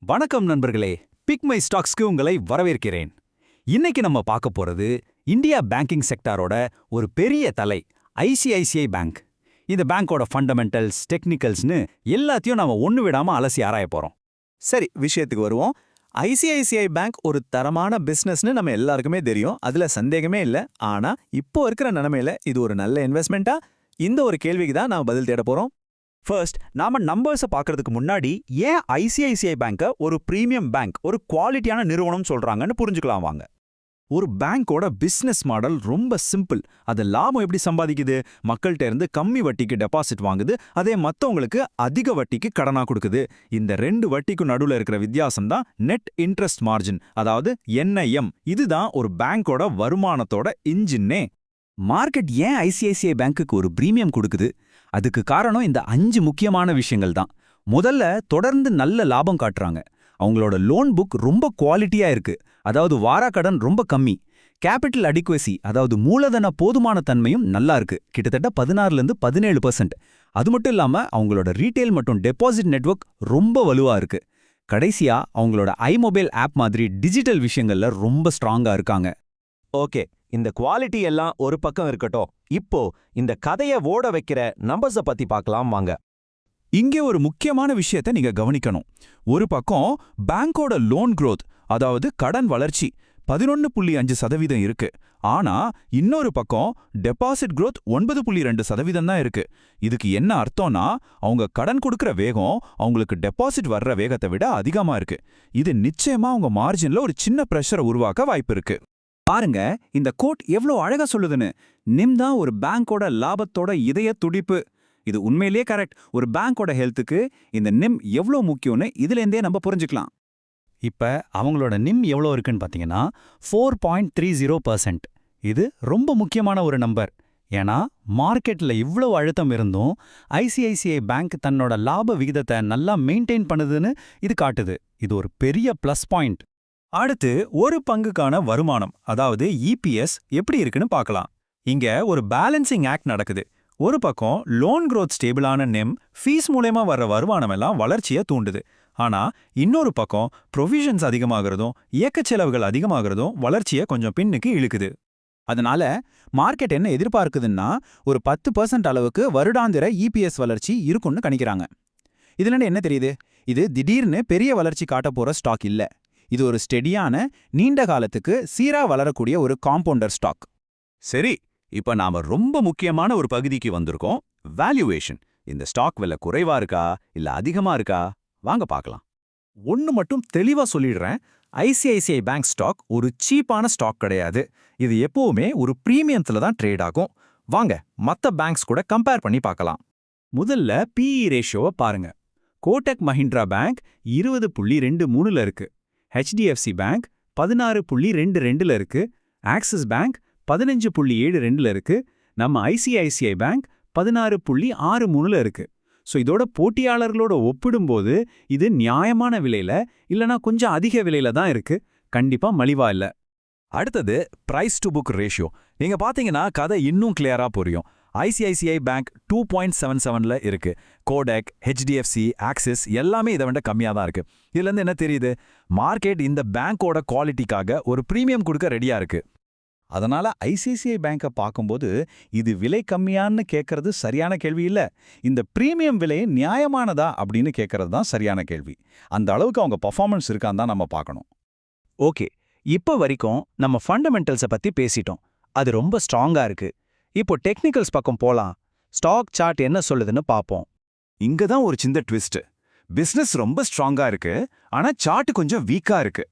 வணக்கம் நண்பர்களே, big my ஸ்டாக்ஸ்க்கு உங்களை வரவேற்கிறேன். இன்னைக்கு நம்ம பார்க்க போறது இந்தியா பேங்கிங் செக்டாரோட ஒரு பெரிய தலை ஐசிஐசிஐ பேங்க். இந்த பேங்கோட ஃபண்டமெண்டல்ஸ், டெக்னிக்கல்ஸ்னு எல்லாத்தையும் நாம ஒண்ணு விடாம அலசி ஆராய போறோம். சரி, விஷயத்துக்கு வருவோம். ஐசிஐசிஐ பேங்க் ஒரு தரமான பிசினஸ்னு நம்ம எல்லாருக்குமே தெரியும், அதுல சந்தேகமே இல்ல. ஆனா இப்போ இருக்கிற நிலைமையில இது ஒரு நல்ல இன்வெஸ்ட்மெண்ட்டா? இந்த ஒரு கேள்விக்கு தான் நான் பதில் தேட போறோம். ஃபர்ஸ்ட், நாம நம்பர்ஸை பார்க்கறதுக்கு முன்னாடி ஏன் ஐசிஐசிஐ பேங்கை ஒரு பிரீமியம் பேங்க், ஒரு குவாலிட்டியான நிறுவனம் சொல்றாங்கன்னு புரிஞ்சுக்கலாம் வாங்க. ஒரு பேங்கோட பிசினஸ் மாடல் ரொம்ப சிம்பிள். அது லாபம் எப்படி சம்பாதிக்குது? மக்கள்கிட்ட இருந்து கம்மி வட்டிக்கு டெபாசிட் வாங்குது, அதே மற்றவங்களுக்கு அதிக வட்டிக்கு கடனா கொடுக்குது. இந்த ரெண்டு வட்டிக்கும் நடுவில் இருக்கிற வித்தியாசம் தான் நெட் இன்ட்ரெஸ்ட் மார்ஜின், அதாவது NIM. இதுதான் ஒரு பேங்கோட வருமானத்தோட இன்ஜின்னே. மார்க்கெட் ஏன் ஐசிஐசிஐ பேங்க்குக்கு ஒரு பிரீமியம் கொடுக்குது? அதுக்கு காரணம் இந்த 5 முக்கியமான விஷயங்கள் தான். முதல்ல, தொடர்ந்து நல்ல லாபம் காட்டுறாங்க. அவங்களோட லோன் புக் ரொம்ப குவாலிட்டியா இருக்கு, அதாவது வாராக்கடன் ரொம்ப கம்மி. கேபிட்டல் அடிக்வசி, அதாவது மூலதன போதுமான தன்மையும் நல்லா இருக்கு, கிட்டத்தட்ட 16% அது மட்டும் இல்லாம அவங்களோட ரீட்டைல் மற்றும் டெபாசிட் நெட்வொர்க் ரொம்ப வலுவா இருக்கு. கடைசியா, அவங்களோட ஐமொபைல் ஆப் மாதிரி டிஜிட்டல் விஷயங்கள்ல ரொம்ப ஸ்ட்ராங்கா இருக்காங்க. ஓகே, இந்த குவாலிட்டி எல்லாம் ஒரு பக்கம் இருக்கட்டும். இப்போ இந்த கதையை ஓட வைக்கிற நம்பர்ஸ பத்தி பார்க்கலாம் வாங்க. இங்கே ஒரு முக்கியமான விஷயத்தை நீங்க கவனிக்கணும். ஒரு பக்கம் பேங்கோட லோன் growth, அதாவது கடன் வளர்ச்சி 11.5% இருக்கு. ஆனா இன்னொரு பக்கம் டெபாசிட் growth 9.2% தான் இருக்கு. இதுக்கு என்ன அர்த்தம்னா, அவங்க கடன் கொடுக்கிற வேகம் அவங்களுக்கு டெபாசிட் வர்ற வேகத்தை விட அதிகமா இருக்கு. இது நிச்சயமா அவங்க மார்ஜின்ல ஒரு சின்ன பிரஷரை உருவாக்க வாய்ப்பு இருக்கு. பாருங்க, இந்த கோட் எவ்வளோ அழகா சொல்லுதுன்னு. நிம் தான் ஒரு பேங்கோட லாபத்தோட இதய துடிப்பு. இது உண்மையிலேயே கரெக்ட். ஒரு பேங்கோட ஹெல்த்துக்கு இந்த நிம் எவ்வளோ முக்கியம்னு இதுலேருந்தே நம்ம புரிஞ்சுக்கலாம். இப்ப அவங்களோட நிம் எவ்வளோ இருக்குன்னு பார்த்தீங்கன்னா 4.30%. இது ரொம்ப முக்கியமான ஒரு நம்பர். ஏன்னா மார்க்கெட்ல இவ்வளோ அழுத்தம் இருந்தும் ஐசிஐசிஐ பேங்க் தன்னோட லாப விகிதத்தை நல்லா மெயின்டைன் பண்ணுதுன்னு இது காட்டுது. இது ஒரு பெரிய ப்ளஸ் பாயிண்ட். அடுத்து, ஒரு பங்குக்கான வருமானம், அதாவது EPS எப்படி இருக்குன்னு பார்க்கலாம். இங்க ஒரு பேலன்சிங் ஆக்ட் நடக்குது. ஒரு பக்கம் லோன் growth ஸ்டேபிளான நிம், ஃபீஸ் மூலமா வர்ற வருமானம் எல்லாம் வளர்ச்சியை தூண்டுது. ஆனா இன்னொரு பக்கம் ப்ரொவிஷன்ஸ் அதிகமாகிறதும் இயக்கச் செலவுகள் அதிகமாகிறதும் வளர்ச்சியை கொஞ்சம் பின்னுக்கு இழுக்குது. அதனால மார்க்கெட் என்ன எதிர்பார்க்குதுன்னா, ஒரு 10% அளவுக்கு வருடாந்திர EPS வளர்ச்சி இருக்கும்னு கணிக்கிறாங்க. இதுல என்ன தெரியுது? இது திடீர்னு பெரிய வளர்ச்சி காட்ட போற ஸ்டாக் இல்ல. இது ஒரு ஸ்டெடியான, நீண்ட காலத்துக்கு சீரா வளரக்கூடிய ஒரு காம்பவுண்டர் ஸ்டாக். சரி, இப்ப நாம ரொம்ப முக்கியமான ஒரு பகுதிக்கு வந்திருக்கோம், வேல்யூவேஷன். இந்த ஸ்டாக் விலை குறைவா இருக்கா இல்ல அதிகமா இருக்கா? வாங்க பார்க்கலாம். ஒன்னு மட்டும் தெளிவா சொல்லிடுறேன், ஐசிஐசிஐ பேங்க் ஸ்டாக் ஒரு சீப்பான ஸ்டாக் கிடையாது. இது எப்பவுமே ஒரு பிரீமியத்துல தான் ட்ரேட் ஆகும். வாங்க மத்த பேங்க்ஸ் கூட கம்பேர் பண்ணி பார்க்கலாம். முதல்ல PE ரேஷியோவை பாருங்க. கோடக் மஹிந்திரா பேங்க் 20.23ல இருக்கு. HDFC பேங்க் 16.22ல இருக்கு. ஆக்சிஸ் பேங்க் 15.72ல இருக்கு. நம்ம ஐசிஐசிஐ பேங்க் 16.63ல இருக்கு. ஸோ இதோட போட்டியாளர்களோட ஒப்பிடும்போது இது நியாயமான விலையில இல்லனா கொஞ்சம் அதிக விலையில தான் இருக்கு, கண்டிப்பா மலிவா இல்ல. அடுத்தது பிரைஸ் டு புக் ரேஷியோ. நீங்க பாத்தீங்கன்னா கதை இன்னும் கிளியரா புரியும். ஐசிஐசிஐ பேங்க் 2.77ல இருக்கு. கோடக், HDFC, ஆக்சிஸ் எல்லாமே இதை விட கம்மியா தான் இருக்கு. இதுல இருந்து என்ன தெரியுது? மார்க்கெட் இந்த பேங்கோட குவாலிட்டிக்காக ஒரு பிரீமியம் கொடுக்க ரெடியா இருக்கு. அதனால ஐசிஐசிஐ பேங்கை பார்க்கும்போது இது விலை கம்மியான்னு கேட்கறது சரியான கேள்வி இல்ல. இந்த பிரீமியம் விலை நியாயமானதா அப்படின்னு கேட்கறது தான் சரியான கேள்வி. அந்த அளவுக்கு அவங்க பர்ஃபார்மன்ஸ் இருக்கான்னு தான் நம்ம பார்க்கணும். ஓகே, இப்போ வரைக்கும் நம்ம ஃபண்டமெண்டல்ஸை பத்தி பேசிட்டோம். அது ரொம்ப ஸ்ட்ராங்கா இருக்கு. இப்போ டெக்னிக்கல்ஸ் பக்கம் போலாம். ஸ்டாக் சார்ட் என்ன சொல்லுதுன்னு பார்ப்போம். இங்க தான் ஒரு சின்ன ட்விஸ்ட். பிசினஸ் ரொம்ப ஸ்ட்ராங்கா இருக்கு, ஆனா சார்ட் கொஞ்சம் வீக்கா இருக்கு.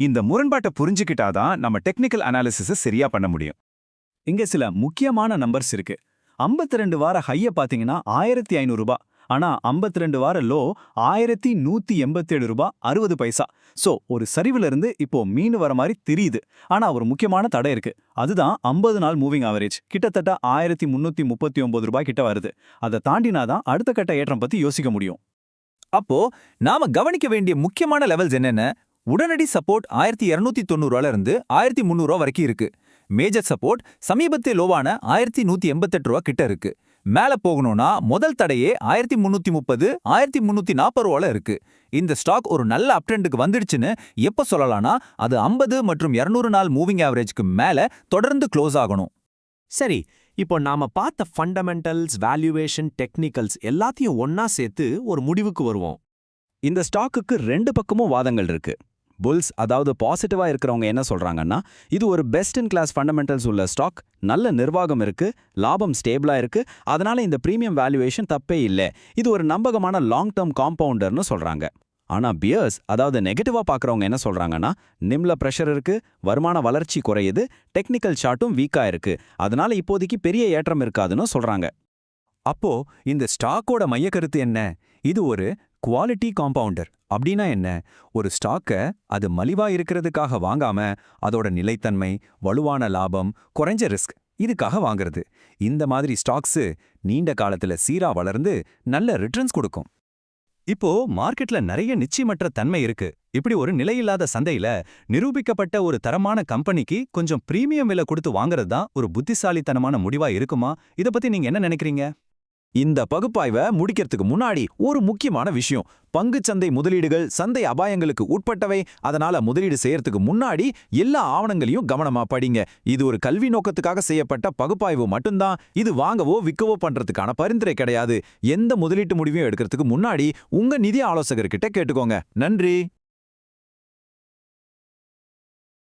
இந்த முரண்பாட்டை புரிஞ்சுக்கிட்டாதான் நம்ம டெக்னிக்கல் அனாலிசிஸை சரியா பண்ண முடியும். இங்க சில முக்கியமான நம்பர்ஸ் இருக்கு. 52 வார ஹைய பாத்தீங்கன்னா 1500 ரூபாய். ஆனா 52 வார லோ 1187 ரூபாய் 60 பைசா. சோ ஒரு சரிவுல இருந்து இப்போ மீன் வர மாதிரி தெரியுது. ஆனா ஒரு முக்கியமான தடை இருக்கு. அதுதான் 50 நாள் மூவிங் ஆவரேஜ். கிட்டத்தட்ட 1339 ரூபாய் கிட்ட வருது. அதை தாண்டினாதான் அடுத்த கட்ட ஏற்றம் பத்தி யோசிக்க முடியும். அப்போ நாம கவனிக்க வேண்டிய முக்கியமான லெவல்ஸ் என்னென்ன? உடனடி சப்போர்ட் 1290 இருந்து 1300 வரைக்கும் இருக்கு. மேஜர் சப்போர்ட் சமீபத்திய லோவான 1188 ரூபா கிட்ட இருக்கு. மேல போகணும்னா முதல் தடையே 1330 1340 ரூபால இருக்கு. இந்த ஸ்டாக் ஒரு நல்ல அப்ட்ரெண்டுக்கு வந்துடுச்சுன்னு எப்ப சொல்லலாம்னா அது 50 மற்றும் 200 நாள் மூவிங் ஆவரேஜ்க்கு மேல தொடர்ந்து க்ளோஸ் ஆகணும். சரி, இப்போ நாம பார்த்த ஃபண்டமெண்டல்ஸ், வேல்யூவேஷன், டெக்னிக்கல்ஸ் எல்லாத்தையும் ஒண்ணா சேர்த்து ஒரு முடிவுக்கு வருவோம். இந்த ஸ்டாக்குக்கு ரெண்டு பக்கமும் வாதங்கள் இருக்கு. புல்ஸ், அதாவது பாசிட்டிவா இருக்கிறவங்க என்ன சொல்றாங்கன்னா, இது ஒரு பெஸ்ட் இன் கிளாஸ் ஃபண்டமெண்டல்ஸ் உள்ள ஸ்டாக், நல்ல நிர்வாகம் இருக்கு, லாபம் ஸ்டேபிளா இருக்கு, அதனால இந்த பிரீமியம் வேல்யூவேஷன் தப்பே இல்ல, இது ஒரு நம்பகமான லாங் டேர்ம் காம்பவுண்டர்னு சொல்றாங்க. ஆனா பியர்ஸ், அதாவது நெகட்டிவா பார்க்கறவங்க என்ன சொல்றாங்கன்னா, நிம்ல பிரஷர் இருக்கு, வருமான வளர்ச்சி குறையுது, டெக்னிக்கல் சார்ட்டும் வீக்கா இருக்கு, அதனால இப்போதைக்கு பெரிய ஏற்றம் இருக்காதுன்னு சொல்றாங்க. அப்போ இந்த ஸ்டாக்கோட மையக்கருத்து என்ன? இது ஒரு குவாலிட்டி காம்பவுண்டர். அப்படின்னா என்ன? ஒரு ஸ்டாக்க அது மலிவா இருக்கிறதுக்காக வாங்காம அதோட நிலைத்தன்மை, வலுவான லாபம், குறைஞ்ச ரிஸ்க் இதுக்காக வாங்குறது. இந்த மாதிரி ஸ்டாக்ஸ் நீண்ட காலத்துல சீரா வளர்ந்து நல்ல ரிட்டர்ன்ஸ் கொடுக்கும். இப்போ மார்க்கெட்ல நிறைய நிச்சயமற்ற தன்மை இருக்கு. இப்படி ஒரு நிலையில்லாத சந்தையில நிரூபிக்கப்பட்ட ஒரு தரமான கம்பெனிக்கு கொஞ்சம் பிரீமியம் விலை கொடுத்து வாங்குறது தான் ஒரு புத்திசாலித்தனமான முடிவா இருக்குமா? இத பத்தி நீங்க என்ன நினைக்கிறீங்க? இந்த பகுப்பாய்வை முடிக்கிறதுக்கு முன்னாடி ஒரு முக்கியமான விஷயம். பங்குச்சந்தை முதலீடுகள் சந்தை அபாயங்களுக்கு உட்பட்டவை. அதனால முதலீடு செய்யறதுக்கு முன்னாடி எல்லா ஆவணங்களையும் கவனமா படிங்க. இது ஒரு கல்வி நோக்கத்துக்காக செய்யப்பட்ட பகுப்பாய்வு மட்டும்தான். இது வாங்கவோ விற்கவோ பண்றதுக்கான பரிந்துரை கிடையாது. எந்த முதலீட்டு முடிவையும் எடுக்கிறதுக்கு முன்னாடி உங்க நிதி ஆலோசகர்கிட்ட கேட்டுக்கோங்க. நன்றி.